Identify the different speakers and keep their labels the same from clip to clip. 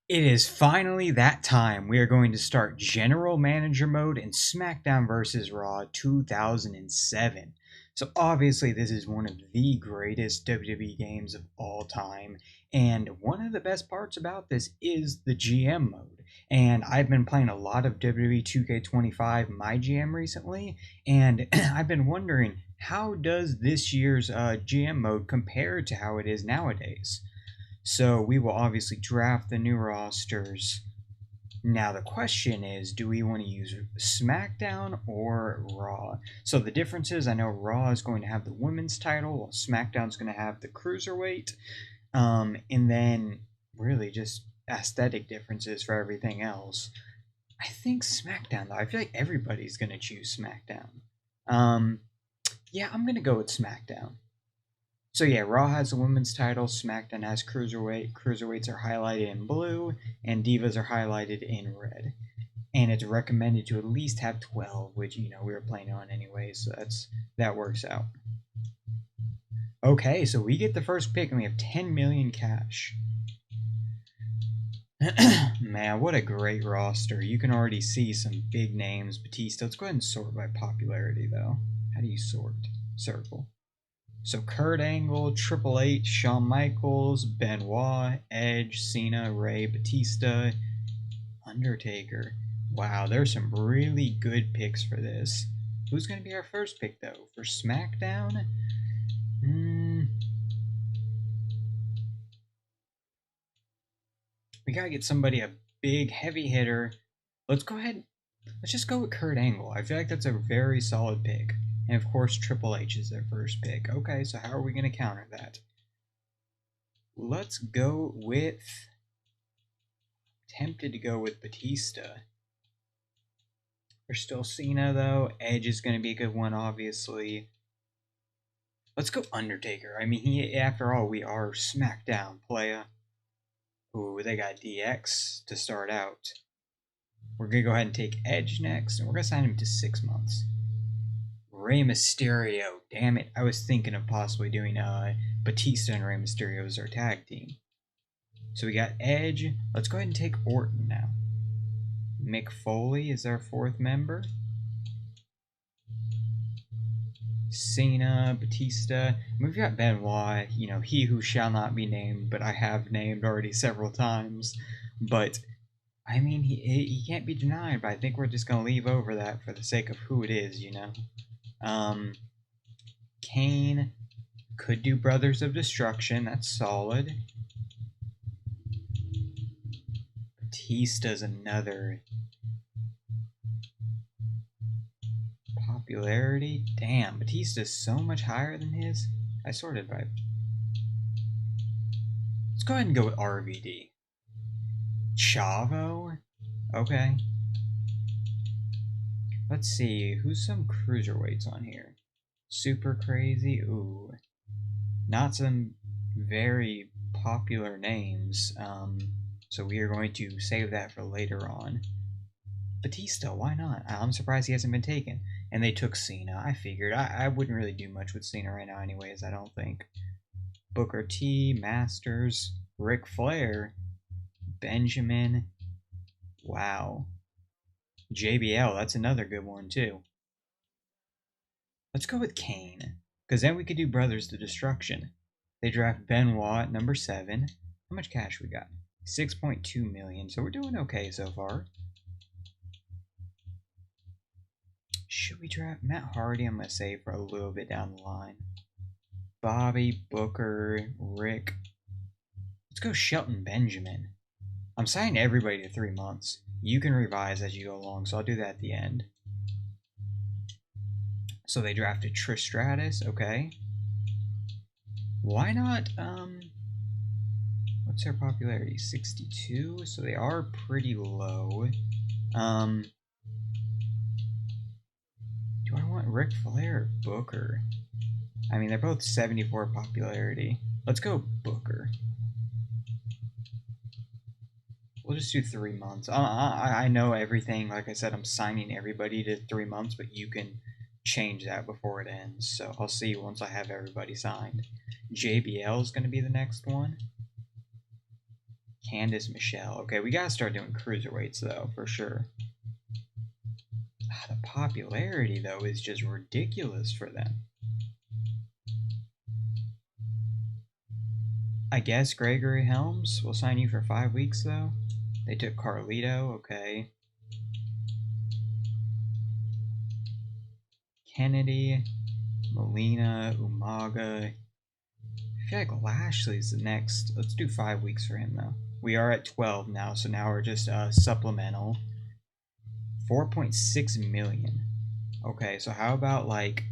Speaker 1: It is finally that time. We are going to start General Manager mode in Smackdown vs. Raw 2007. So obviously this is one of the greatest WWE games of all time, and one of the best parts about this is the GM mode. And I've been playing a lot of WWE 2K25 My GM recently, and I've been wondering, how does this year's GM mode compare to how it is nowadays? So we will obviously draft the new rosters. Now the question is, do we want to use SmackDown or Raw? So the difference is, I know Raw is going to have the women's title, while SmackDown's going to have the cruiserweight. And then really just aesthetic differences for everything else. I think SmackDown, though. I feel like everybody's going to choose SmackDown. Yeah, I'm going to go with SmackDown. So yeah, Raw has the women's title, SmackDown has cruiserweight. Cruiserweights are highlighted in blue, and divas are highlighted in red. And it's recommended to at least have 12, which we were planning on anyway, so that works out. Okay, so we get the first pick, and we have 10 million cash. Man, what a great roster! You can already see some big names. Batista. Let's go ahead and sort by popularity, though. How do you sort? Circle. So Kurt Angle, Triple H, Shawn Michaels, Benoit, Edge, Cena, Rey, Batista, Undertaker. Wow, there's some really good picks for this. Who's going to be our first pick, though? For SmackDown? We got to get somebody, a big, heavy hitter. Let's just go with Kurt Angle. I feel like that's a very solid pick. And of course, Triple H is their first pick. Okay, so how are we going to counter that? Let's go with... Tempted to go with Batista. There's still Cena, though. Edge is going to be a good one, obviously. Let's go Undertaker. I mean, after all, we are SmackDown, playa. Ooh, they got DX to start out. We're going to go ahead and take Edge next, and we're going to sign him to 6 months. Rey Mysterio. Damn it. I was thinking of possibly doing Batista and Rey Mysterio as our tag team. So we got Edge. Let's go ahead and take Orton now. Mick Foley is our 4th member. Cena, Batista. We've got Benoit, he who shall not be named, but I have named already several times. But, I mean, he can't be denied, but I think we're just going to leave over that for the sake of who it is, Kane could do Brothers of Destruction. That's solid. Batista's another. Popularity? Damn, Batista's so much higher than his. I sorted by. Let's go ahead and go with RVD. Chavo? Okay. Let's see, who's some cruiserweights on here? Super Crazy? Ooh. Not some very popular names, so we are going to save that for later on. Batista, why not? I'm surprised he hasn't been taken. And they took Cena. I figured. I wouldn't really do much with Cena right now anyways, I don't think. Booker T, Masters, Ric Flair, Benjamin. Wow. JBL, that's another good one too. Let's go with Kane, because then we could do Brothers to Destruction. They draft Benoit, number 7. How much cash we got? 6.2 million, so we're doing okay so far. Should we draft Matt Hardy? I'm going to save for a little bit down the line. Bobby, Booker, Rick. Let's go Shelton Benjamin. I'm signing everybody to 3 months. You can revise as you go along, so I'll do that at the end. So they drafted Trish Stratus, okay. Why not, what's their popularity? 62? So they are pretty low. Do I want Ric Flair or Booker? I mean, they're both 74 popularity. Let's go Booker. We'll just do 3 months. I know everything. Like I said, I'm signing everybody to 3 months, but you can change that before it ends. So I'll see once I have everybody signed. JBL is going to be the next one. Candice Michelle. Okay, we gotta start doing cruiserweights though, for sure. The popularity though is just ridiculous for them. I guess Gregory Helms will sign you for 5 weeks though. They took Carlito, okay. Kennedy, Molina, Umaga. I feel like Lashley's the next. Let's do 5 weeks for him though. We are at 12 now, so now we're just supplemental. 4.6 million. Okay, so how about like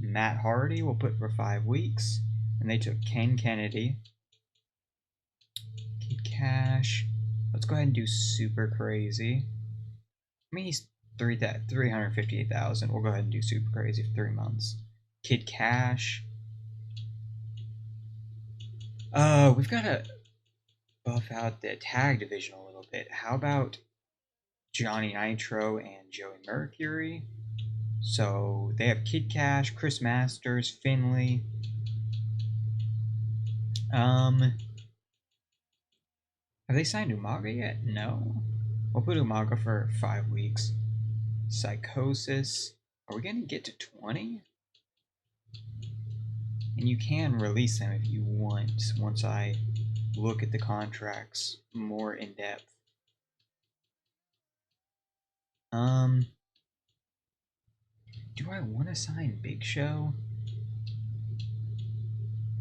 Speaker 1: Matt Hardy? We'll put for 5 weeks, and they took Ken Kennedy, Kid Cash. Let's go ahead and do Super Crazy. I mean, he's 358,000. We'll go ahead and do Super Crazy for 3 months. Kid Cash. We've got to buff out the tag division a little bit. How about Johnny Nitro and Joey Mercury? So they have Kid Cash, Chris Masters, Finley. Have they signed Umaga yet? No. We'll put Umaga for 5 weeks. Psychosis. Are we gonna get to 20? And you can release them if you want once I look at the contracts more in depth. Do I want to sign Big Show?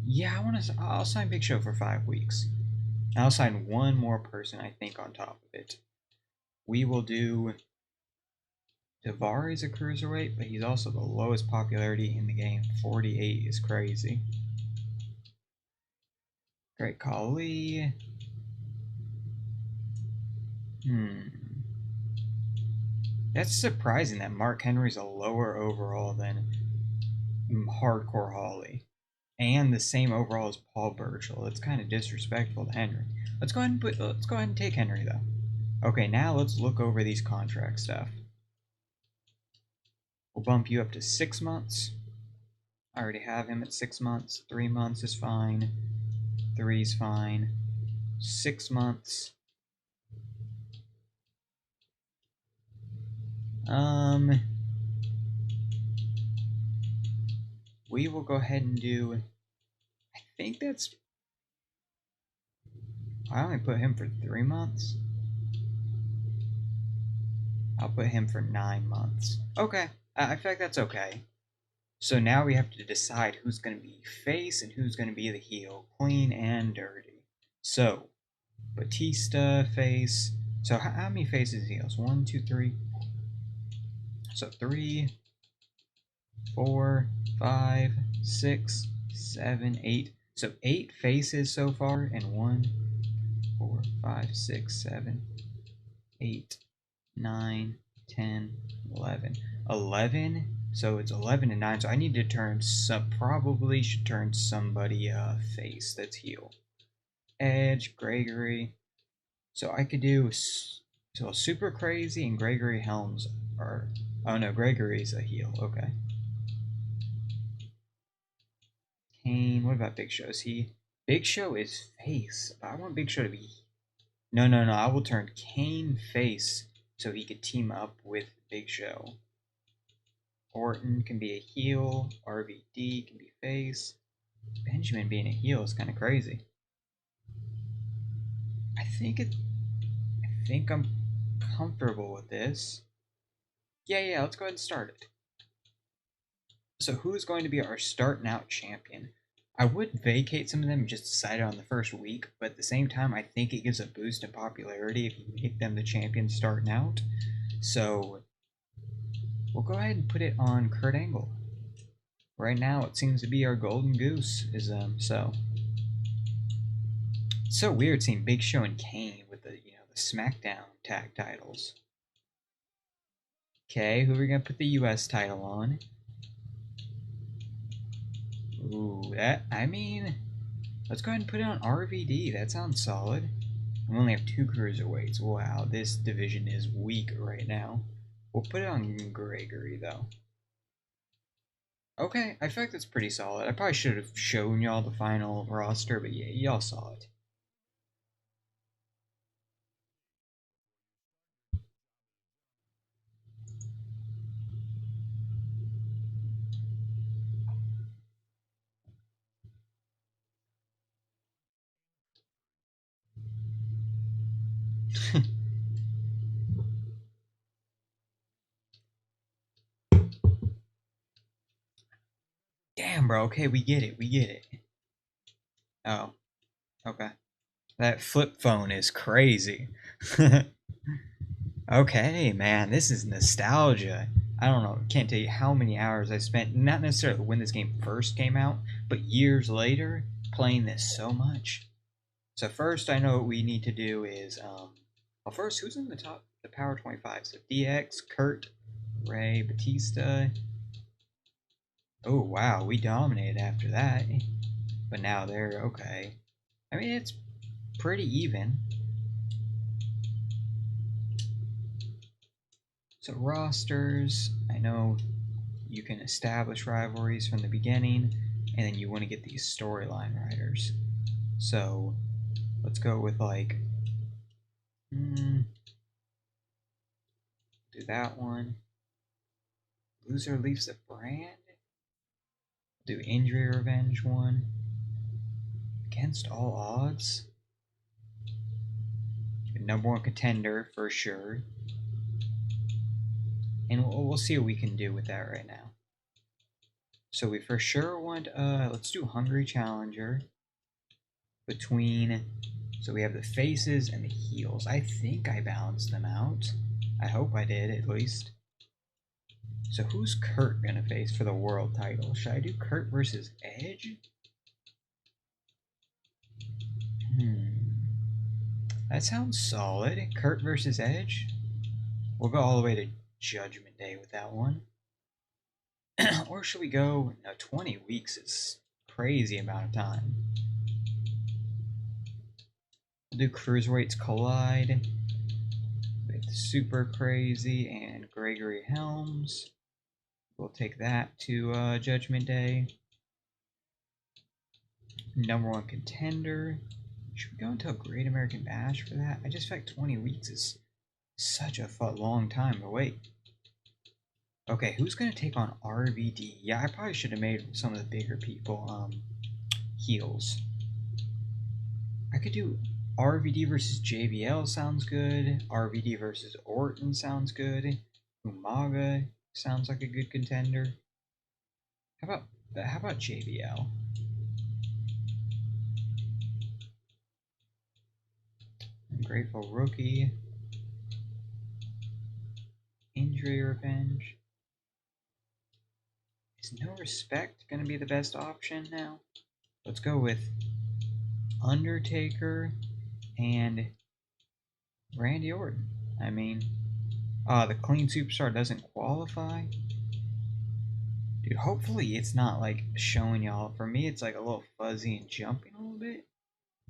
Speaker 1: Yeah, I'll sign Big Show for 5 weeks. I'll sign one more person, I think, on top of it. We will do Daivari is a cruiserweight, but he's also the lowest popularity in the game. 48 is crazy. Great Khali. That's surprising that Mark Henry's a lower overall than Hardcore Holly. And the same overall as Paul Burchill. That's kind of disrespectful to Henry. Let's go ahead and take Henry though. Okay, now let's look over these contract stuff. We'll bump you up to 6 months. I already have him at 6 months. 3 months is fine. 3 is fine. 6 months. We will go ahead and do, I think that's, I only put him for 3 months. I'll put him for 9 months. Okay, I feel like that's okay. So now we have to decide who's going to be face and who's going to be the heel, clean and dirty. So, Batista face. So how many faces and heels? 1, 2, 3. So 3, 4, 5, 6, 7, 8. So 8 faces so far, and 1, 4, 5, 6, 7, 8, 9, 10, 11. 11. So it's 11 and 9. So I need to turn probably should turn somebody face that's heel. Edge, Gregory. So I could do Super Crazy and Gregory Helms are. Oh no, Gregory's a heel. Okay. Kane. What about Big Show? Is he? Big Show is face. I want Big Show to be. No. I will turn Kane face so he could team up with Big Show. Orton can be a heel. RVD can be face. Benjamin being a heel is kind of crazy. I think I'm comfortable with this. Yeah, let's go ahead and start it. So who's going to be our starting out champion? I would vacate some of them and just decide it on the first week, but at the same time, I think it gives a boost in popularity if you make them the champion starting out. So we'll go ahead and put it on Kurt Angle. Right now, it seems to be our golden goose. So it's so weird seeing Big Show and Kane with the Smackdown tag titles. Okay, who are we gonna put the U.S. title on? Ooh, let's go ahead and put it on RVD. That sounds solid. We only have 2 cruiserweights. Wow, this division is weak right now. We'll put it on Gregory, though. Okay, I feel like that's pretty solid. I probably should have shown y'all the final roster, but yeah, y'all saw it. Damn, bro. Okay, we get it. We get it. Oh, okay. That flip phone is crazy. Okay, man, this is nostalgia. I don't know, can't tell you how many hours I spent, not necessarily when this game first came out, but years later, playing this so much. So first, I know what we need to do is, well, first, who's in the top, the Power 25? So DX, Kurt, Ray, Batista. Oh, wow, we dominated after that. But now they're okay. I mean, it's pretty even. So rosters, I know you can establish rivalries from the beginning, and then you want to get these storyline writers. So let's go with like, do that one. Loser leaves the brand. Do injury revenge one. Against all odds. Number one contender for sure. And we'll see what we can do with that right now. So we for sure want, let's do Hungry Challenger between, so we have the faces and the heels. I think I balanced them out. I hope I did, at least. So who's Kurt gonna face for the world title? Should I do Kurt versus Edge? That sounds solid. Kurt versus Edge? We'll go all the way to Judgment Day with that one. Or should we go, no, 20 weeks is crazy amount of time. We'll do Cruiserweights Collide with Super Crazy and Gregory Helms. We'll take that to Judgment Day. Number one contender. Should we go into a Great American Bash for that? I just feel like 20 weeks is such a long time to wait. Okay, who's going to take on RVD? Yeah, I probably should have made some of the bigger people heels. I could do RVD versus JBL sounds good. RVD versus Orton sounds good. Umaga sounds like a good contender. How about JBL? Ungrateful Rookie. Injury Revenge. Is No Respect going to be the best option now? Let's go with Undertaker and Randy Orton. I mean, the Clean Superstar doesn't qualify. Dude, hopefully it's not like showing y'all. For me, it's like a little fuzzy and jumping a little bit.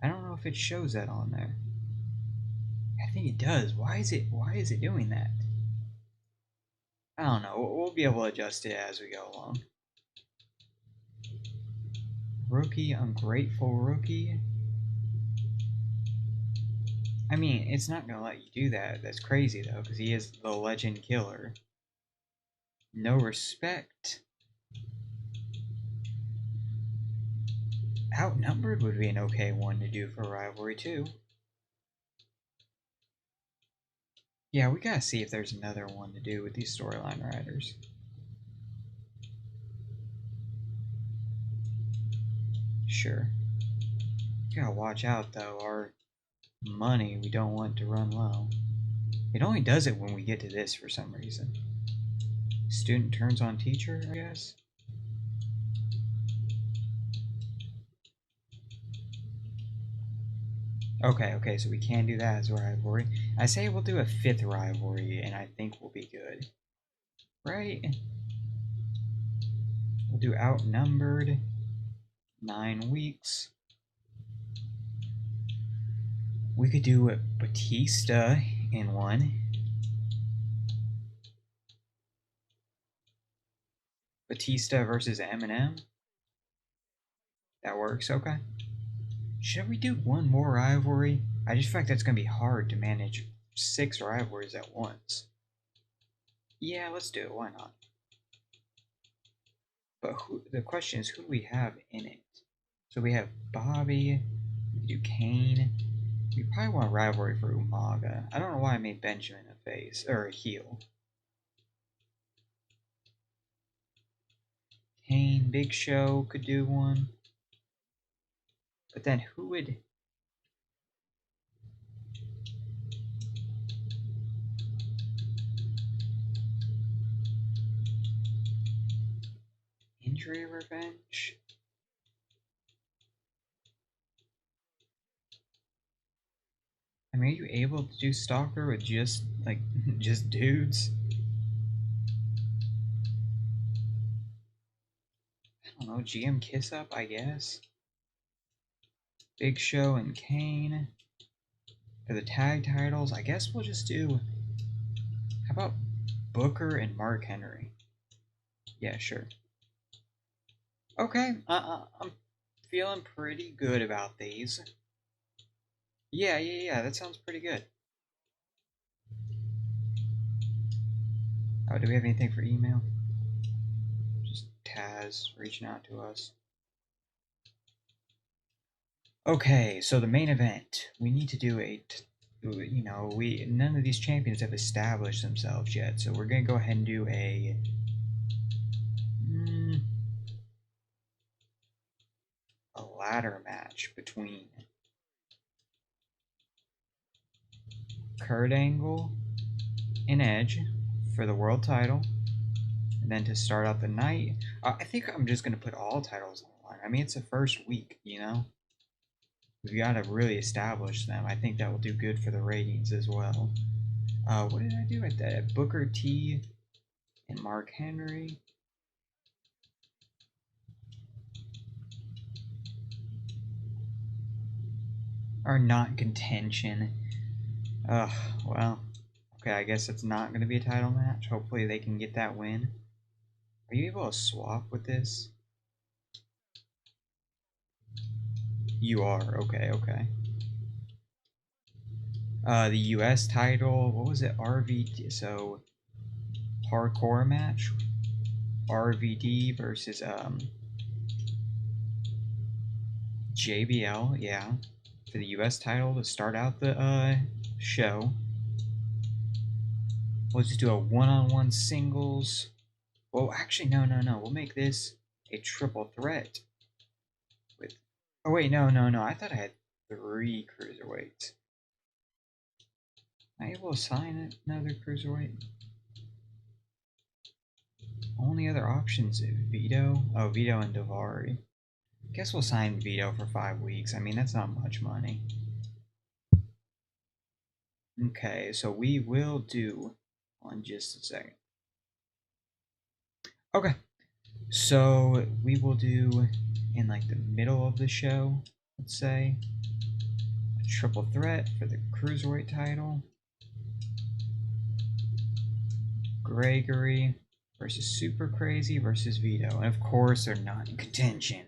Speaker 1: I don't know if it shows that on there. I think it does. Why is it doing that? I don't know. We'll be able to adjust it as we go along. Rookie, Ungrateful Rookie. I mean, it's not gonna let you do that. That's crazy though, because he is the legend killer. No Respect. Outnumbered would be an okay one to do for rivalry too. Yeah, we gotta see if there's another one to do with these storyline writers. Sure. You gotta watch out though, our money we don't want to run low. It only does it when we get to this for some reason. Student turns on teacher, I guess. Okay, so we can do that as a rivalry. I say we'll do a 5th rivalry, and I think we'll be good. Right? We'll do Outnumbered. 9 weeks. We could do Batista in one. Batista versus Eminem. That works, okay. Should we do one more rivalry? I just feel like that's going to be hard to manage 6 rivalries at once. Yeah, let's do it. Why not? But the question is, who do we have in it? So we have Bobby, we do Kane, We probably want rivalry for Umaga. I don't know why I made Benjamin a face or a heel. Kane, Big Show could do one. But then who would... Injury Revenge? I mean, are you able to do Stalker with just, like, just dudes? I don't know, GM Kiss Up, I guess? Big Show and Kane. For the tag titles, I guess we'll just do... How about Booker and Mark Henry? Yeah, sure. Okay, I'm feeling pretty good about these. Yeah, that sounds pretty good. Oh, do we have anything for email? Just Taz reaching out to us. Okay, so the main event. We need to do none of these champions have established themselves yet, so we're gonna go ahead and do a ladder match between Kurt Angle and Edge for the world title. And then to start out the night, I think I'm just gonna put all titles on the line. I mean, it's the first week, you know. We've got to really establish them. I think that will do good for the ratings as well. What did I do at that? Booker T and Mark Henry. Are not in contention. Ugh, well. Okay, I guess it's not going to be a title match. Hopefully they can get that win. Are you able to swap with this? You are. Okay. The US title, what was it? RVD. So, hardcore match. RVD versus JBL, yeah. For the US title to start out the show. We'll just do a one-on-one singles. Well, actually, no. We'll make this a triple threat. With. Oh wait, no. I thought I had 3 cruiserweights. Am I able to sign another cruiserweight? Only other options: Vito. Oh, Vito and Davari. Guess we'll sign Vito for 5 weeks. I mean, that's not much money. Okay, so we will do on just a second. Okay, so we will do in like the middle of the show, let's say, a triple threat for the cruiserweight title. Gregory versus Super Crazy versus Vito, and of course they're not in contention.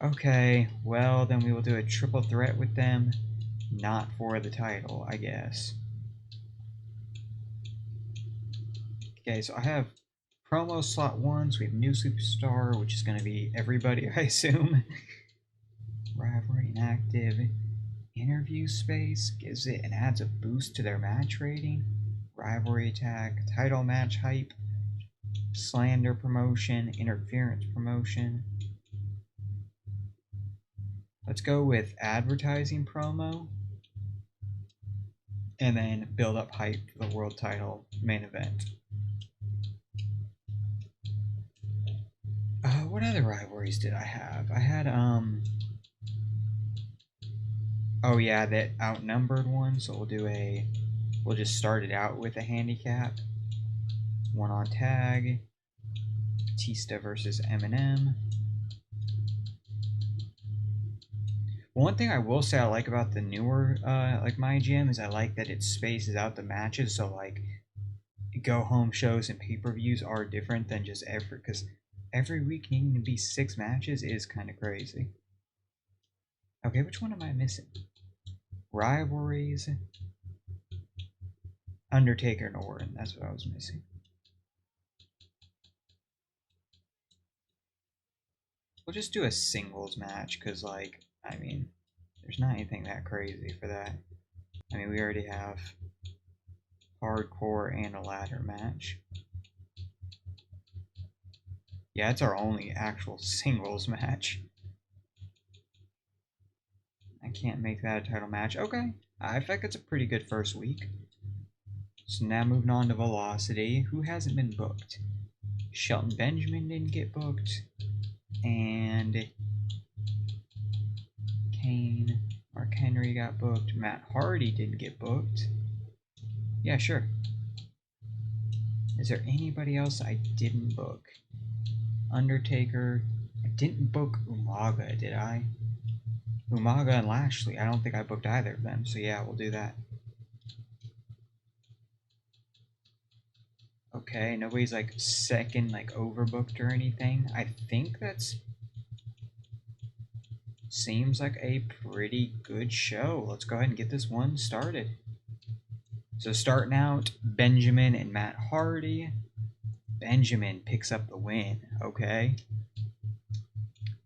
Speaker 1: Okay, well then we will do a triple threat with them, not for the title, I guess. Okay, so I have promo slot 1, so we have new superstar, which is going to be everybody, I assume. Rivalry inactive. Interview space gives it and adds a boost to their match rating. Rivalry attack, title match hype, slander promotion, interference promotion. Let's go with advertising promo. And then build up hype for the world title main event. What other rivalries did I have? I had, oh yeah, that outnumbered one, so we'll just start it out with a handicap. 1 on tag. Batista versus Eminem. One thing I will say I like about the newer, like my gym, is I like that it spaces out the matches, so like go home shows and pay-per-views are different than just because every week needing to be 6 matches is kind of crazy. Okay, which one am I missing? Rivalries. Undertaker and Orton, that's what I was missing. We'll just do a singles match, because, like, I mean, there's not anything that crazy for that. I mean, we already have hardcore and a ladder match. Yeah, it's our only actual singles match. I can't make that a title match. Okay, I think it's a pretty good first week. So now moving on to Velocity. Who hasn't been booked? Shelton Benjamin didn't get booked. And Kane, Mark Henry got booked. Matt Hardy didn't get booked. Yeah, sure. Is there anybody else I didn't book? Undertaker. I didn't book Umaga, did I? Umaga and Lashley. I don't think I booked either of them. So yeah, we'll do that. Okay, nobody's like second, like overbooked or anything. I think that's seems like a pretty good show. Let's go ahead and get this one started. So starting out, Benjamin and Matt Hardy. Benjamin picks up the win. Okay.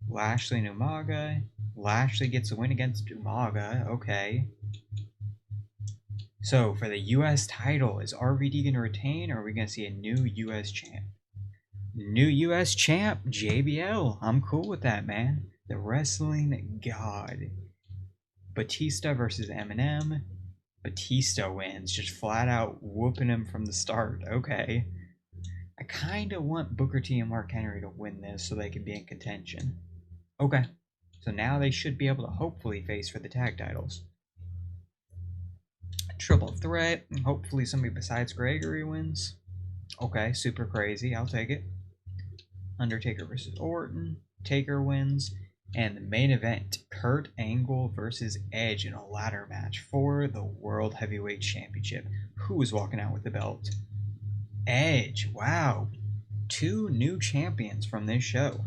Speaker 1: Lashley and Umaga. Lashley gets a win against Umaga. Okay. So for the U.S. title, is RVD going to retain, or are we going to see a new U.S. champ? New U.S. champ, JBL. I'm cool with that, man. The wrestling god. Batista versus Eminem. Batista wins, just flat out whooping him from the start. Okay. I kind of want Booker T and Mark Henry to win this so they can be in contention. Okay. So now they should be able to hopefully face for the tag titles. Triple threat. Hopefully somebody besides Gregory wins. Okay, super crazy. I'll take it. Undertaker versus Orton. Taker wins. And the main event, Kurt Angle versus Edge in a ladder match for the World Heavyweight Championship. Who is walking out with the belt? Edge. Wow. 2 new champions from this show.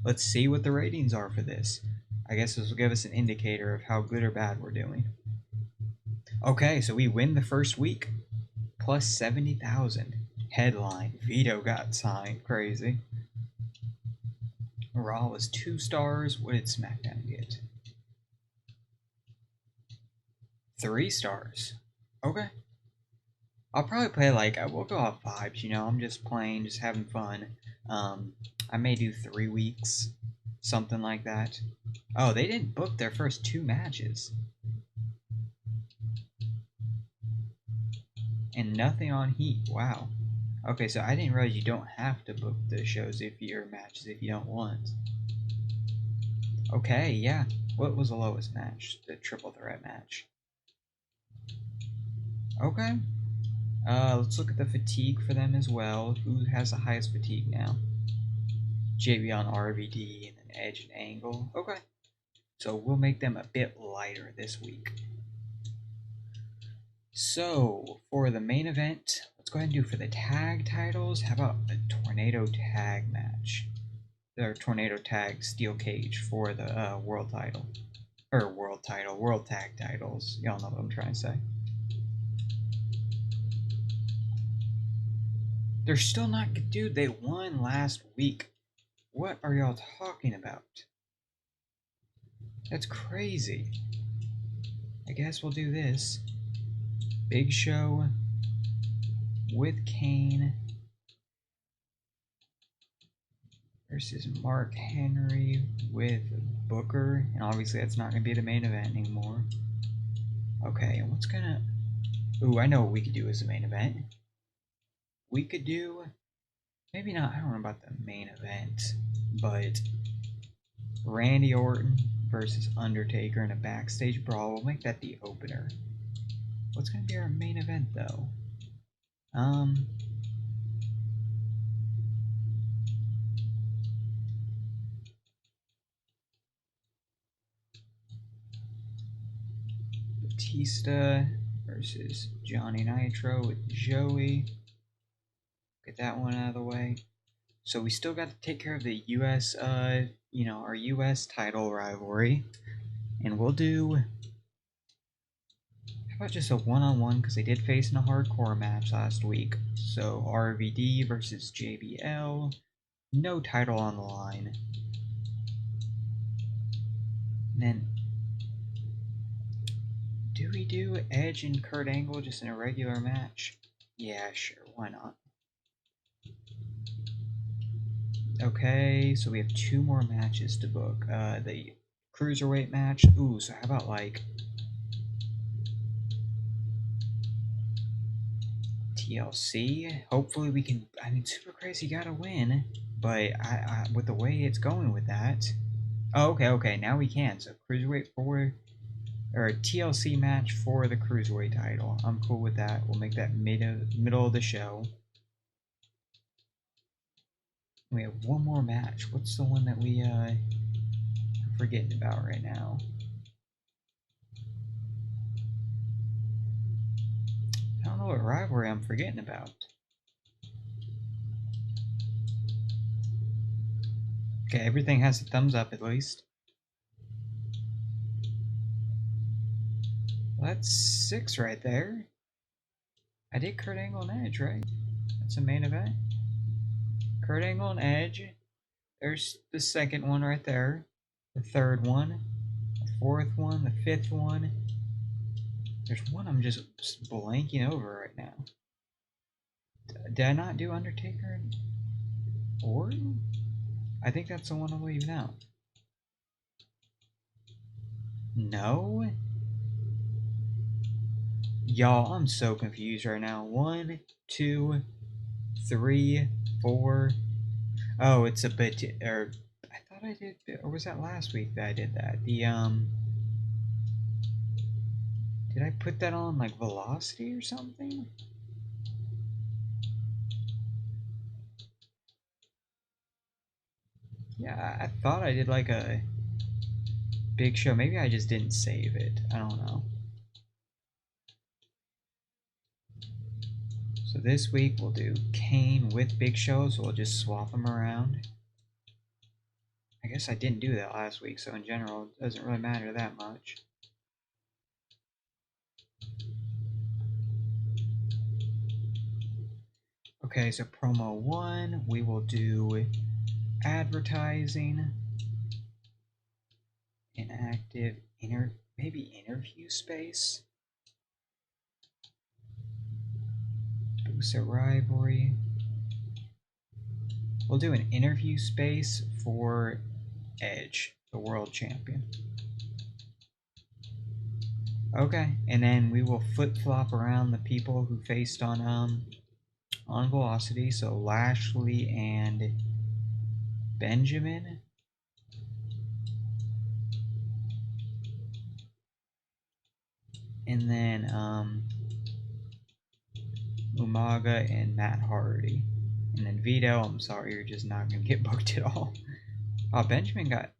Speaker 1: Let's see what the ratings are for this. I guess this will give us an indicator of how good or bad we're doing. Okay, so we win the first week. Plus 70,000. Headline. Vito got signed. Crazy. Raw was 2 stars. What did Smackdown get? 3 stars. Okay. I'll probably play like, we'll go off vibes, you know, I'm just playing, just having fun. I may do 3 weeks, something like that. Oh, they didn't book their first 2 matches. And nothing on Heat, wow. Okay, so I didn't realize you don't have to book the shows your matches if you don't want. Okay, yeah. What was the lowest match? The triple threat match. Okay. Let's look at the fatigue for them as well. Who has the highest fatigue now? JB on RVD and then Edge and Angle. Okay. So we'll make them a bit lighter this week. So for the main event, let's go ahead and do for the tag titles. How about a tornado tag match? Or tornado tag steel cage for the world title. Or world tag titles. Y'all know what I'm trying to say. They're still not good, dude. They won last week. What are y'all talking about? That's crazy. I guess we'll do this. Big Show with Kane versus Mark Henry with Booker. And obviously that's not going to be the main event anymore. Okay, and what's gonna... Ooh, I know what we could do as the main event. We could do... Maybe not, I don't know about the main event, but Randy Orton versus Undertaker in a backstage brawl. We'll make that the opener. What's going to be our main event, though? Batista versus Johnny Nitro with Joey. Get that one out of the way. So we still got to take care of the U.S., you know, our U.S. title rivalry. And we'll do... How about just a one-on-one, because they did face in a hardcore match last week. So RVD versus JBL. No title on the line. And then, do we do Edge and Kurt Angle just in a regular match? Yeah, sure, why not? Okay, so we have 2 more matches to book. The Cruiserweight match. Ooh, so how about like TLC? Hopefully we can. I mean, Super Crazy gotta win, but I with the way it's going with that. Oh, okay, now we can. So Cruiserweight for, or a TLC match for the Cruiserweight title. I'm cool with that. We'll make that middle of the show. We have 1 more match. What's the one that we I'm forgetting about right now? I don't know what rivalry I'm forgetting about. Okay, everything has a thumbs up at least. Well, that's 6 right there. I did Kurt Angle and Edge, right? That's a main event. Kurt Angle and Edge. There's the second one right there. The third one. The fourth one. The fifth one. There's one I'm just blanking over right now. Did I not do Undertaker and Orton? I think that's the one I'm leaving out. No? Y'all, I'm so confused right now. 1, 2, 3, 4. Oh, it's a bit, or I thought I did, or was that last week that I did that? Did I put that on like Velocity or something? Yeah, I thought I did like a big show. Maybe I just didn't save it. I don't know. So this week we'll do Kane with Big Show, so we'll just swap them around. I guess I didn't do that last week, so in general it doesn't really matter that much. Okay, so promo 1, we will do advertising, inactive, maybe interview space, boost a rivalry. We'll do an interview space for Edge, the world champion. Okay, and then we will flip-flop around the people who faced on Velocity. So Lashley and Benjamin. And then Umaga and Matt Hardy. And then Vito, I'm sorry, you're just not gonna get booked at all. Oh, Benjamin got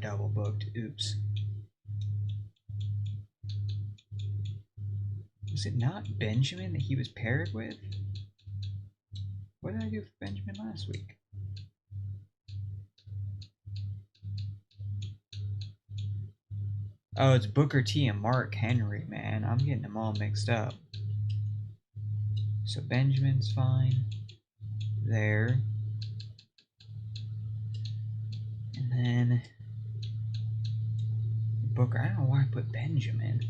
Speaker 1: double booked. Oops. Was it not Benjamin that he was paired with? What did I do for Benjamin last week? Oh, it's Booker T and Mark Henry, man. I'm getting them all mixed up. So Benjamin's fine. There. And then Booker. I don't know why I put Benjamin.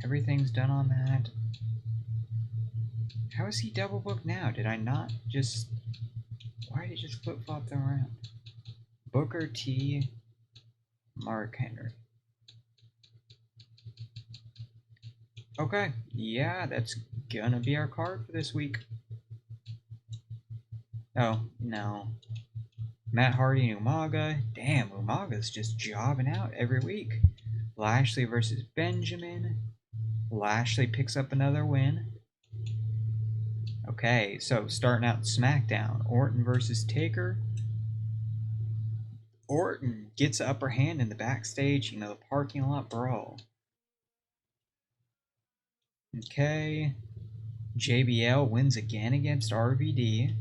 Speaker 1: Everything's done on that. How is he double booked now? Did I not just... Why did it just flip-flop them around? Booker T, Mark Henry. Okay, yeah, that's gonna be our card for this week. Oh, no. Matt Hardy and Umaga. Damn, Umaga's just jobbing out every week. Lashley versus Benjamin. Lashley picks up another win. Okay, so starting out Smackdown. Orton versus Taker. Orton gets the upper hand in the backstage, the parking lot brawl. Okay. JBL wins again against RVD.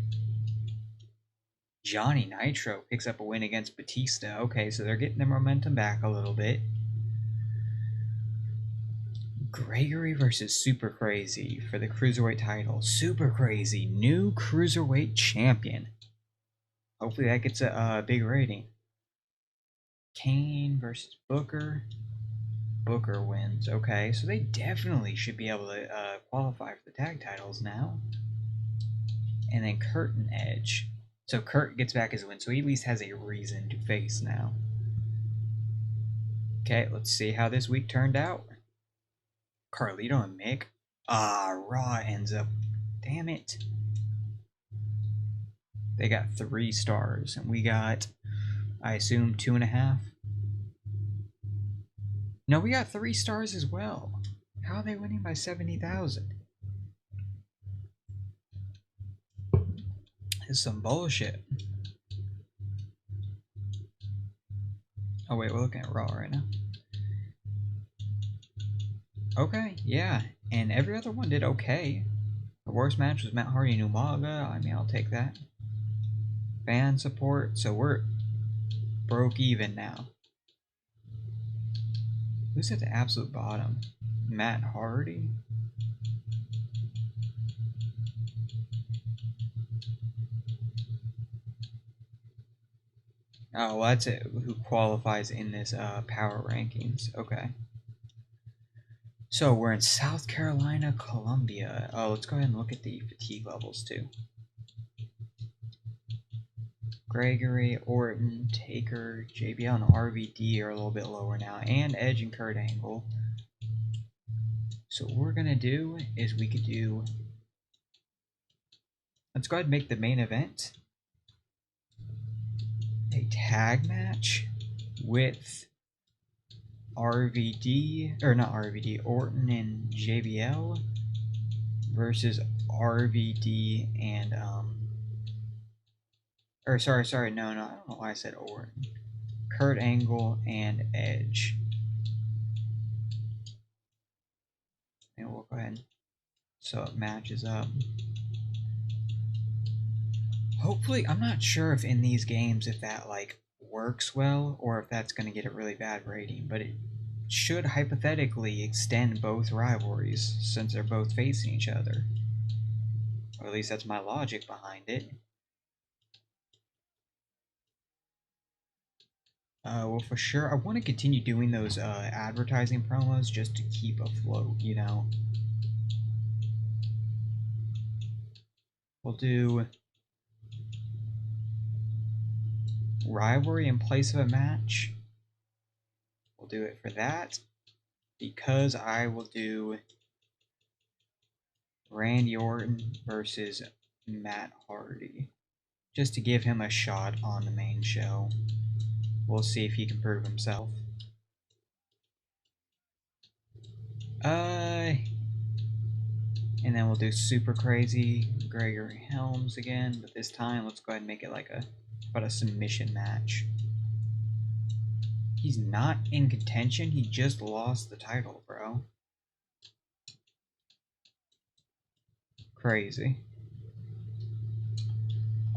Speaker 1: Johnny Nitro picks up a win against Batista. Okay, so they're getting their momentum back a little bit. Gregory versus Super Crazy for the Cruiserweight title. Super Crazy, new Cruiserweight champion. Hopefully that gets a big rating. Kane versus Booker. Booker wins. Okay, so they definitely should be able to qualify for the tag titles now. And then Kurt and Edge. So Kurt gets back his win, so he at least has a reason to face now. Okay, let's see how this week turned out. Carlito and Mick. Raw ends up. Damn it. They got 3 stars, and we got, I assume, 2.5. No, we got 3 stars as well. How are they winning by 70,000? This is some bullshit. Oh wait, we're looking at Raw right now. Okay, yeah, and every other one did okay. The worst match was Matt Hardy and Umaga. I mean, I'll take that. Fan support, so we're broke even now. Who's at the absolute bottom? Matt Hardy? Oh, well, that's it. Who qualifies in this power rankings? Okay. So we're in South Carolina, Columbia. Oh, let's go ahead and look at the fatigue levels too. Gregory, Orton, Taker, JBL, and RVD are a little bit lower now, and Edge and Kurt Angle. So what we're gonna do is we could do. Let's go ahead and make the main event a tag match with RVD, or not RVD, Orton and JBL versus RVD and or sorry, no, I don't know why I said Orton. Kurt Angle and Edge. And we'll go ahead so it matches up. Hopefully, I'm not sure if in these games if that like works well or if that's going to get a really bad rating, but it should hypothetically extend both rivalries since they're both facing each other. Or at least that's my logic behind it. Well, for sure, I want to continue doing those advertising promos just to keep afloat, you know. We'll do rivalry in place of a match. We'll do it for that because I will do Randy Orton versus Matt Hardy just to give him a shot on the main show. We'll see if he can prove himself. And then we'll do Super Crazy Gregory Helms again, but this time let's go ahead and make it like a submission match. He's not in contention, he just lost the title, bro. Crazy.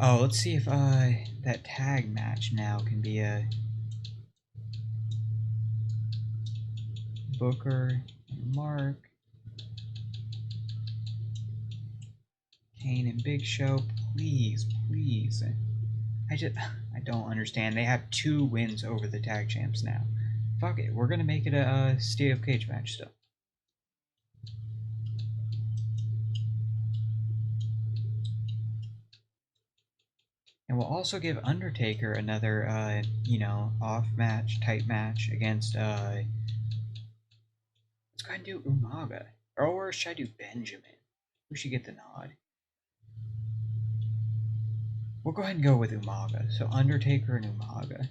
Speaker 1: Oh, let's see if that tag match now can be a Booker and Mark, Kane and Big Show. Please. I don't understand. They have 2 wins over the tag champs now. Fuck it, we're gonna make it a steel cage match still. And we'll also give Undertaker another, off match, type match against, let's go ahead and do Umaga. Or should I do Benjamin? Who should get the nod? We'll go ahead and go with Umaga. So Undertaker and Umaga.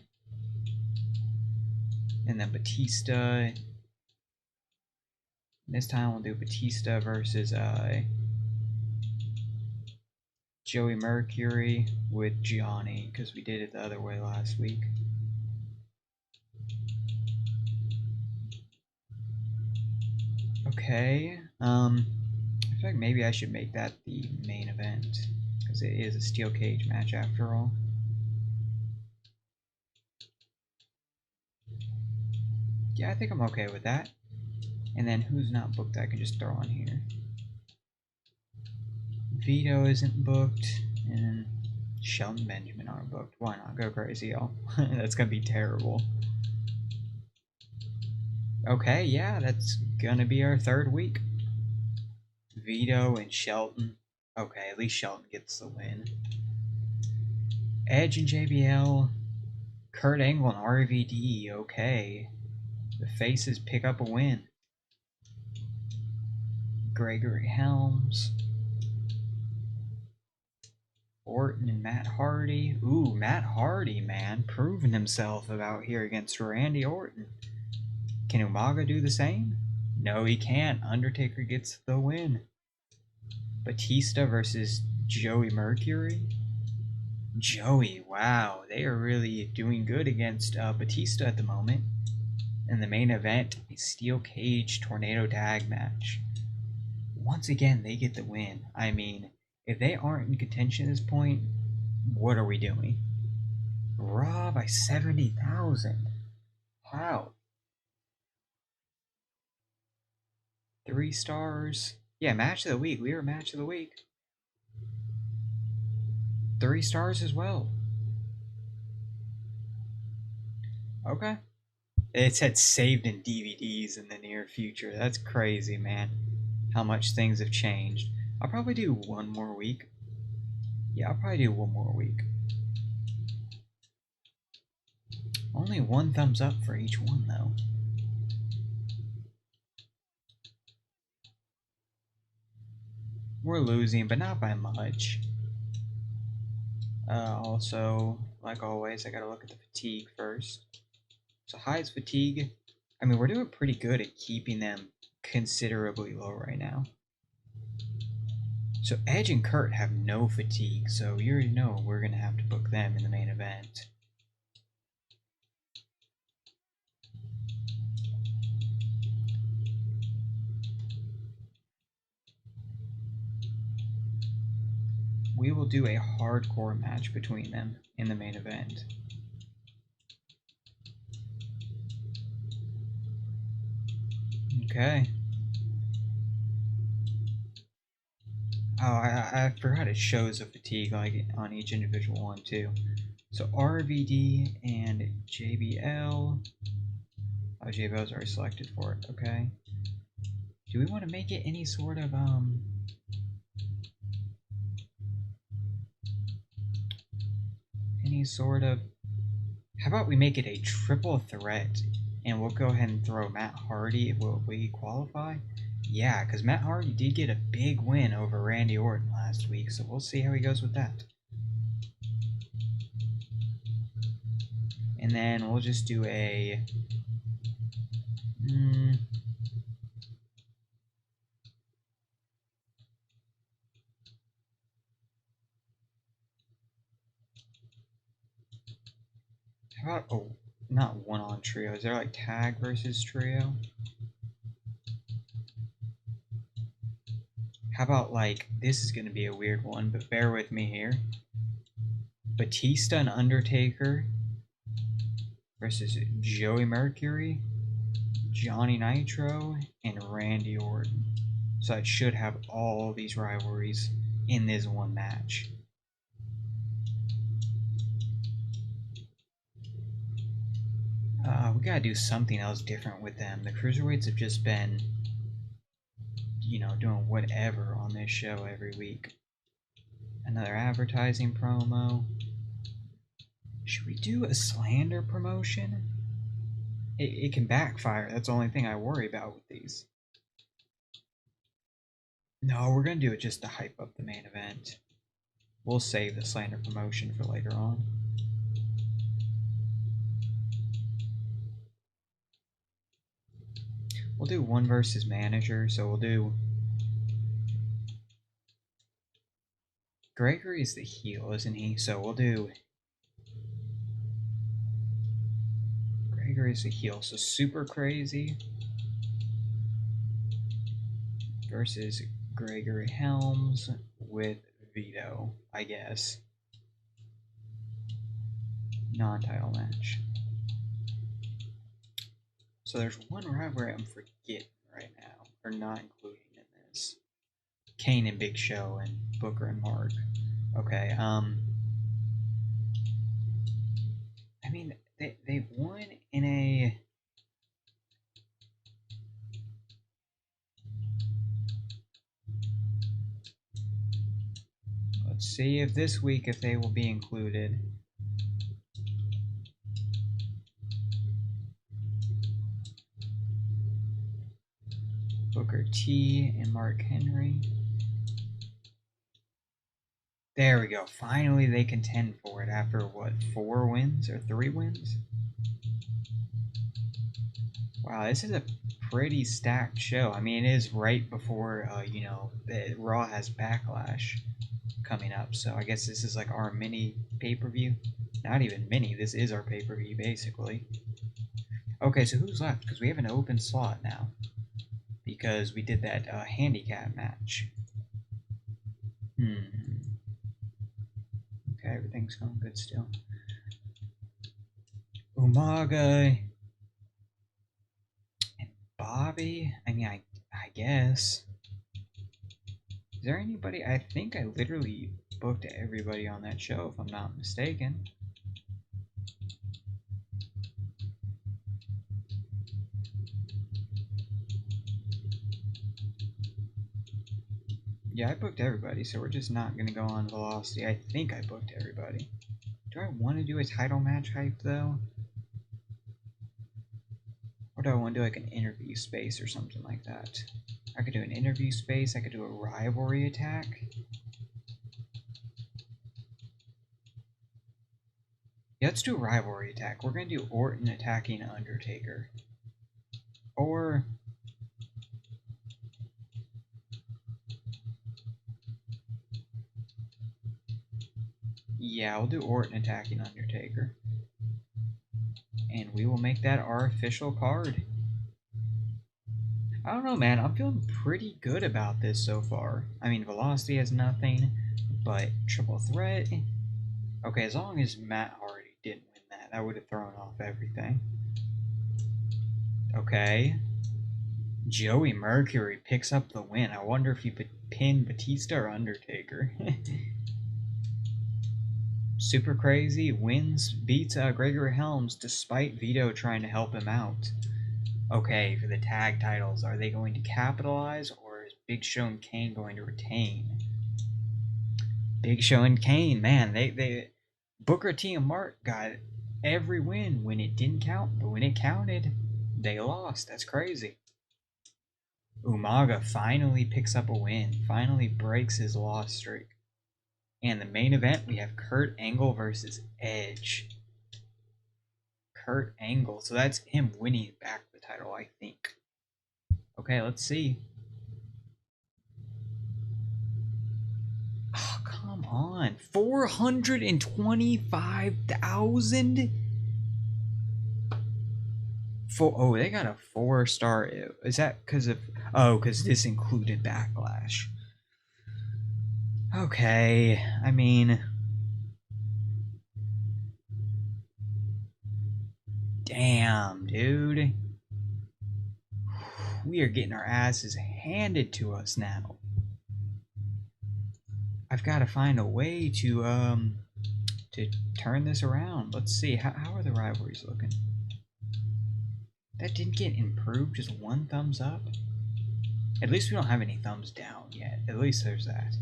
Speaker 1: And then Batista. This time we'll do Batista versus, Joey Mercury with Gianni, because we did it the other way last week. Okay, I feel like maybe I should make that the main event, because it is a steel cage match after all. Yeah, I think I'm okay with that. And then who's not booked I can just throw on here. Vito isn't booked, and Shelton Benjamin aren't booked. Why not? Go crazy, y'all. That's gonna be terrible. Okay, yeah, that's gonna be our third week. Vito and Shelton. Okay, at least Shelton gets the win. Edge and JBL. Kurt Angle and RVD. Okay. The faces pick up a win. Gregory Helms. Orton and Matt Hardy. Ooh, Matt Hardy, man. Proving himself about here against Randy Orton. Can Umaga do the same? No, he can't. Undertaker gets the win. Batista versus Joey Mercury. Joey, wow. They are really doing good against Batista at the moment. In the main event, a steel cage tornado tag match. Once again, they get the win. I mean, if they aren't in contention at this point, what are we doing? Raw by 70,000. How? 3 stars. Yeah, match of the week. We were match of the week. 3 stars as well. Okay. It said saved in DVDs in the near future. That's crazy, man. How much things have changed. I'll probably do one more week. Yeah, I'll probably do one more week. Only one thumbs up for each one, though. We're losing, but not by much. Also, like always, I gotta look at the fatigue first. So highest fatigue. I mean, we're doing pretty good at keeping them considerably low right now. So Edge and Kurt have no fatigue, so you already know we're gonna have to book them in the main event. We will do a hardcore match between them in the main event. Okay. Oh, I forgot it shows a fatigue like on each individual one too. So RVD and JBL. Oh, JBL's already selected for it. Okay. Do we want to make it any sort of how about we make it a triple threat and we'll go ahead and throw Matt Hardy. Will we qualify? Yeah, because Matt Hardy did get a big win over Randy Orton last week, so we'll see how he goes with that. And then we'll just do a how about not one on trio? Is there like tag versus trio? How about like this is gonna be a weird one, but bear with me here. Batista and Undertaker versus Joey Mercury, Johnny Nitro, and Randy Orton. So I should have all these rivalries in this one match. We gotta do something else different with them. The cruiserweights have just been, doing whatever on this show every week. Another advertising promo. Should we do a slander promotion? It can backfire. That's the only thing I worry about with these. No, we're going to do it just to hype up the main event. We'll save the slander promotion for later on. We'll do one versus manager, so we'll do... Gregory's the heel, isn't he? So we'll do... Gregory's the heel, so Super Crazy versus Gregory Helms with Vito, I guess. Non-title match. So there's one rivalry I'm forgetting right now, or not including in this. Kane and Big Show and Booker and Mark. Okay, I mean, they won in a... Let's see if this week if they will be included. Booker T and Mark Henry. There we go. Finally, they contend for it after what, 4 wins or 3 wins? Wow, this is a pretty stacked show. I mean, it is right before, you know, Raw has Backlash coming up, so I guess this is like our mini pay-per-view. Not even mini, this is our pay-per-view, basically. Okay, so who's left? Because we have an open slot now. Because we did that handicap match. Okay, everything's going good still. Umaga and Bobby? I mean, I guess. Is there anybody? I think I literally booked everybody on that show, if I'm not mistaken. Yeah, I booked everybody, so we're just not going to go on Velocity. I think I booked everybody. Do I want to do a title match hype, though? Or do I want to do like an interview space or something like that? I could do an interview space. I could do a rivalry attack. Yeah, let's do a rivalry attack. We're going to do Orton attacking Undertaker. Or... yeah, we'll do Orton attacking Undertaker. And we will make that our official card. I don't know, man. I'm feeling pretty good about this so far. I mean, Velocity has nothing, but Triple Threat... okay, as long as Matt Hardy didn't win that, that would have thrown off everything. Okay. Joey Mercury picks up the win. I wonder if he could pin Batista or Undertaker. Super Crazy wins, beats Gregory Helms despite Vito trying to help him out. Okay, for the tag titles, are they going to capitalize or is Big Show and Kane going to retain? Big Show and Kane, man, they Booker T and Mark got every win when it didn't count, but when it counted, they lost. That's crazy. Umaga finally picks up a win, finally breaks his loss streak. And the main event, we have Kurt Angle versus Edge. Kurt Angle, so that's him winning back the title, I think. Okay, let's see. Oh, come on. 425,000? Oh, they got a 4-star. Is that because of... oh, because this included Backlash. Okay, I mean... damn, dude. We are getting our asses handed to us now. I've got to find a way to turn this around. Let's see. How are the rivalries looking? That didn't get improved. Just 1 thumbs up. At least we don't have any thumbs down yet. At least there's that.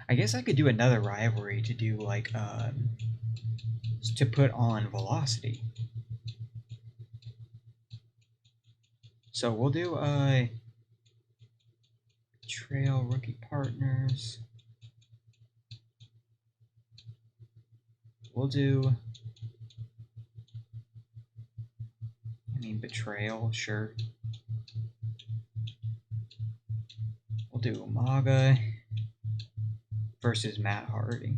Speaker 1: I guess I could do another rivalry to do like to put on Velocity. So we'll do Trail Rookie Partners. We'll do, I mean, Betrayal, sure. We'll do Umaga versus Matt Hardy.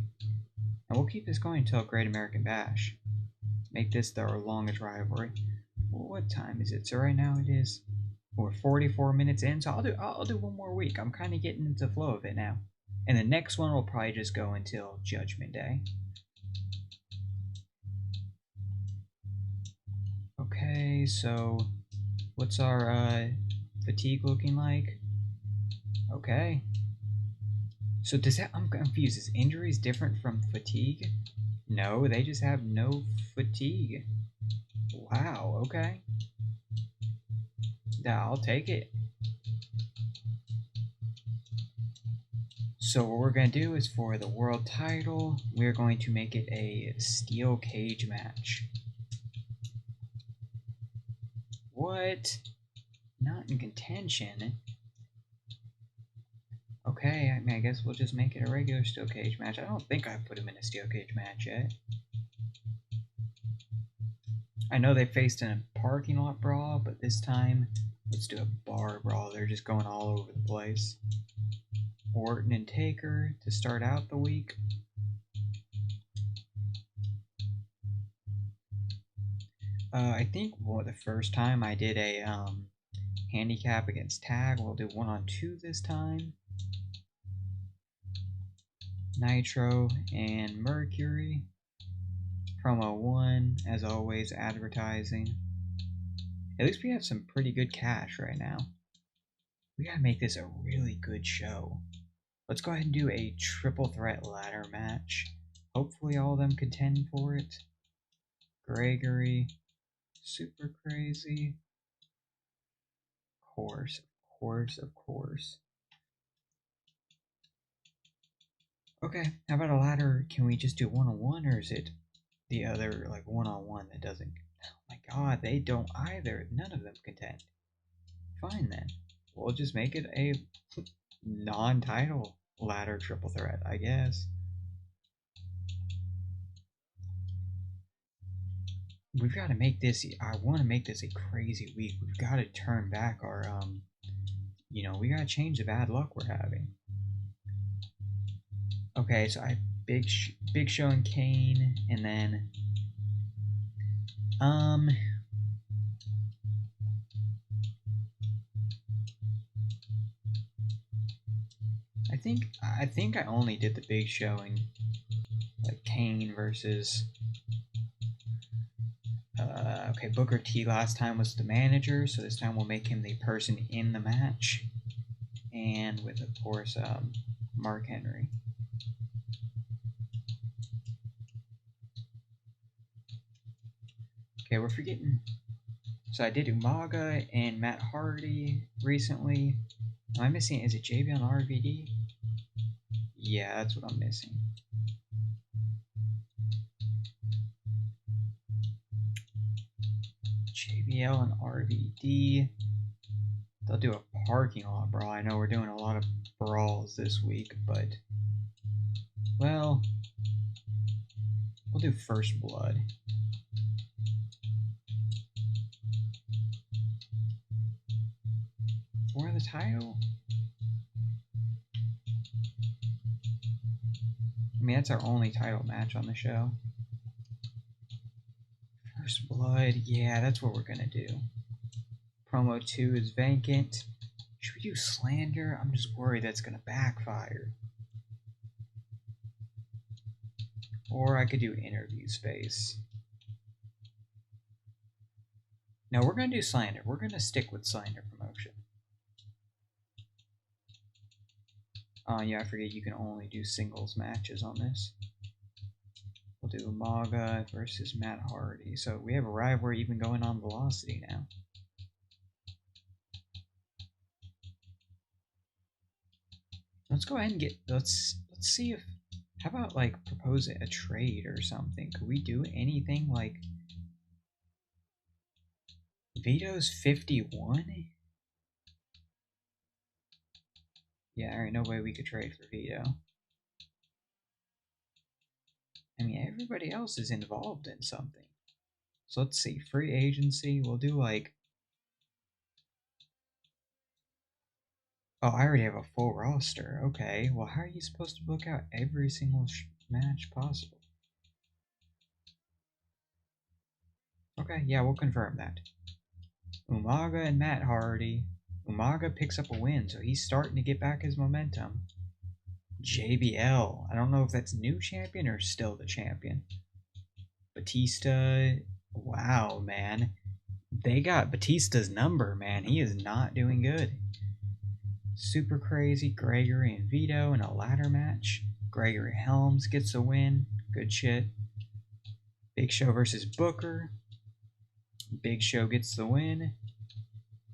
Speaker 1: And we'll keep this going until Great American Bash. Make this our longest rivalry. Well, what time is it? So right now it is, we're 44 minutes in, so I'll do 1 more week. I'm kind of getting into the flow of it now. And the next one will probably just go until Judgment Day. Okay, so what's our fatigue looking like? Okay. So does that, I'm confused. Is injuries different from fatigue? No, they just have no fatigue. Wow, okay. Yeah, I'll take it. So what we're going to do is for the world title, we're going to make it a steel cage match. What? Not in contention. Okay, I mean, I guess we'll just make it a regular steel cage match. I don't think I've put him in a steel cage match yet. I know they faced in a parking lot brawl, but this time, let's do a bar brawl. They're just going all over the place. Orton and Taker to start out the week. I think the first time I did a handicap against tag, we'll do 1-on-2 this time. Nitro and Mercury. Promo 1, as always, advertising. At least we have some pretty good cash right now. We gotta make this a really good show. Let's go ahead and do a triple threat ladder match. Hopefully all of them contend for it. Gregory, Super Crazy. Of course. Okay, how about a ladder? Can we just do 1-on-1, or is it the other, like, 1-on-1 that doesn't? Oh my god, they don't either. None of them contend. Fine then. We'll just make it a non-title ladder triple threat, I guess. We've got to make this, I want to make this a crazy week. We've got to turn back our, we got to change the bad luck we're having. Okay, so I have Big Show and Kane, and then, I think I only did the Big Show and, like, Kane versus, okay, Booker T last time was the manager, so this time we'll make him the person in the match. And with, of course, Mark Henry. Okay, we're forgetting. So I did Umaga and Matt Hardy recently. Am I missing? Is it JBL and RVD? Yeah, that's what I'm missing. JBL and RVD. They'll do a parking lot brawl. I know we're doing a lot of brawls this week, but, well, we'll do First Blood. For the title? I mean, that's our only title match on the show. First Blood, yeah, that's what we're gonna do. Promo 2 is vacant. Should we do Slander? I'm just worried that's gonna backfire. Or I could do Interview Space. No, we're gonna do Slander. We're gonna stick with Slander promotion. Oh, yeah, I forget you can only do singles matches on this. We'll do Umaga versus Matt Hardy. So we have a rivalry even going on Velocity now. Let's go ahead and let's see if, how about, like, propose a trade or something? Could we do anything like Vito's 51? Yeah, there ain't no way we could trade for Vito. I mean, everybody else is involved in something. So let's see, free agency, we'll do like, oh, I already have a full roster. Okay, well, how are you supposed to book out every single match possible? Okay, yeah, we'll confirm that. Umaga and Matt Hardy. Umaga picks up a win, so he's starting to get back his momentum. JBL. I don't know if that's new champion or still the champion. Batista. Wow, man. They got Batista's number, man. He is not doing good. Super Crazy, Gregory and Vito in a ladder match. Gregory Helms gets a win. Good shit. Big Show versus Booker. Big Show gets the win.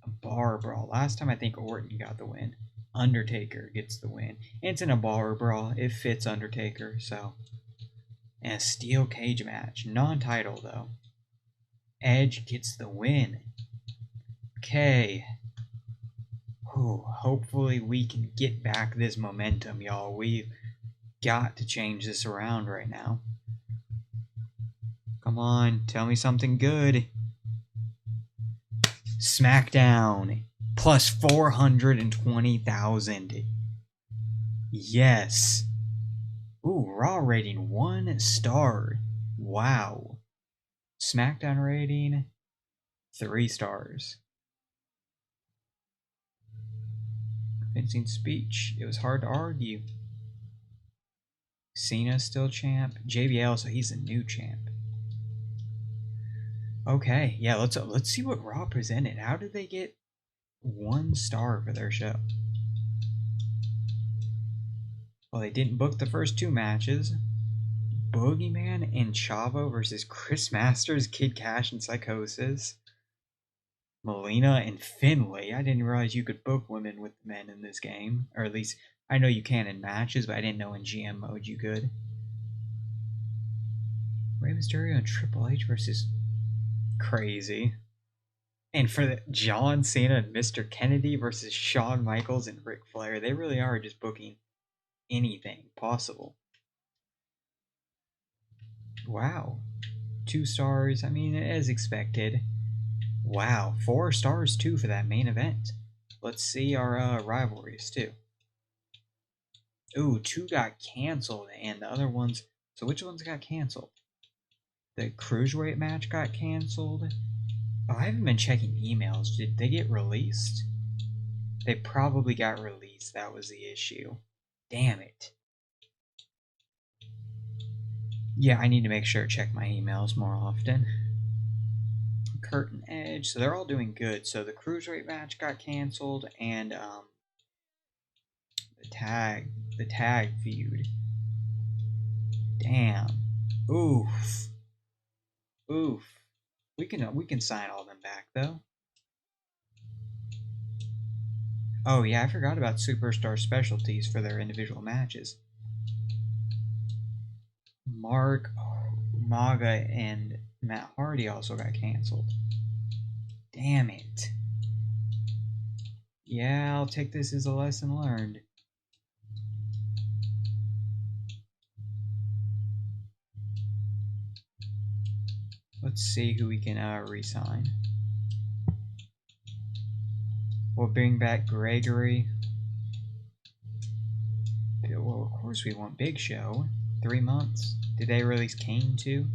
Speaker 1: A bar brawl. Last time I think Orton got the win. Undertaker gets the win. It's in a bar brawl. It fits Undertaker, so. And a steel cage match. Non-title, though. Edge gets the win. Okay. Ooh, hopefully we can get back this momentum, y'all. We've got to change this around right now. Come on, tell me something good. Smackdown. Plus 420,000. Yes. Ooh, Raw rating 1 star. Wow. Smackdown rating 3 stars. Convincing speech. It was hard to argue. Cena still champ. JBL, so he's a new champ. Okay, yeah, let's see what Raw presented. How did they get 1 star for their show? Well, they didn't book the first 2 matches. Boogeyman and Chavo versus Chris Masters, Kid Cash, and Psychosis. Melina and Finlay. I didn't realize you could book women with men in this game. Or at least, I know you can in matches, but I didn't know in GM mode you could. Rey Mysterio and Triple H versus Crazy. And for the John Cena and Mr. Kennedy versus Shawn Michaels and Ric Flair. They really are just booking anything possible. Wow. 2 stars. I mean, as expected. Wow. 4 stars, too, for that main event. Let's see our rivalries, too. Ooh, 2 got canceled, and the other ones... So which ones got canceled? The Cruiserweight match got canceled. Oh, I haven't been checking emails. Did they get released? They probably got released. That was the issue. Damn it. Yeah, I need to make sure to check my emails more often. Kurt and Edge, so they're all doing good. So the Cruiserweight match got canceled, and the tag feud. Damn. Oof. Oof. We can sign all them back though. Oh yeah, I forgot about Superstar Specialties for their individual matches. Mark, Maga, and Matt Hardy also got canceled. Damn it. Yeah, I'll take this as a lesson learned. Let's see who we can re-sign. We'll bring back Gregory. Well, of course we want Big Show. 3 months. Did they release Kane too?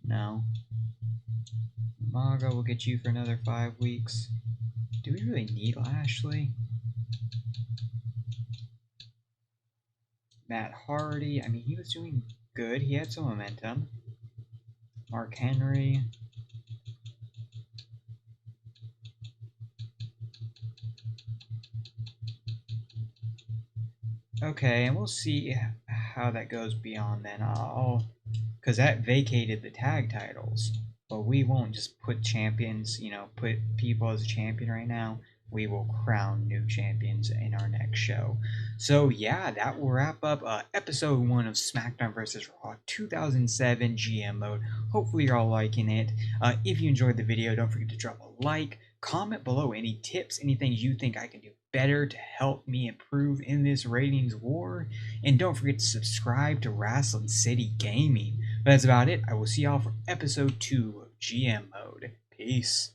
Speaker 1: No. Maga will get you for another 5 weeks. Do we really need Lashley? Matt Hardy. I mean, he was doing good. He had some momentum. Mark Henry. Okay, and we'll see how that goes beyond then. Because that vacated the tag titles. But we won't just put champions, put people as a champion right now. We will crown new champions in our next show. So yeah, that will wrap up episode 1 of SmackDown vs. Raw 2007 GM mode. Hopefully you're all liking it. If you enjoyed the video, don't forget to drop a like. Comment below any tips, anything you think I can do better to help me improve in this ratings war. And don't forget to subscribe to Wrestling City Gaming. But that's about it. I will see y'all for episode 2 of GM mode. Peace.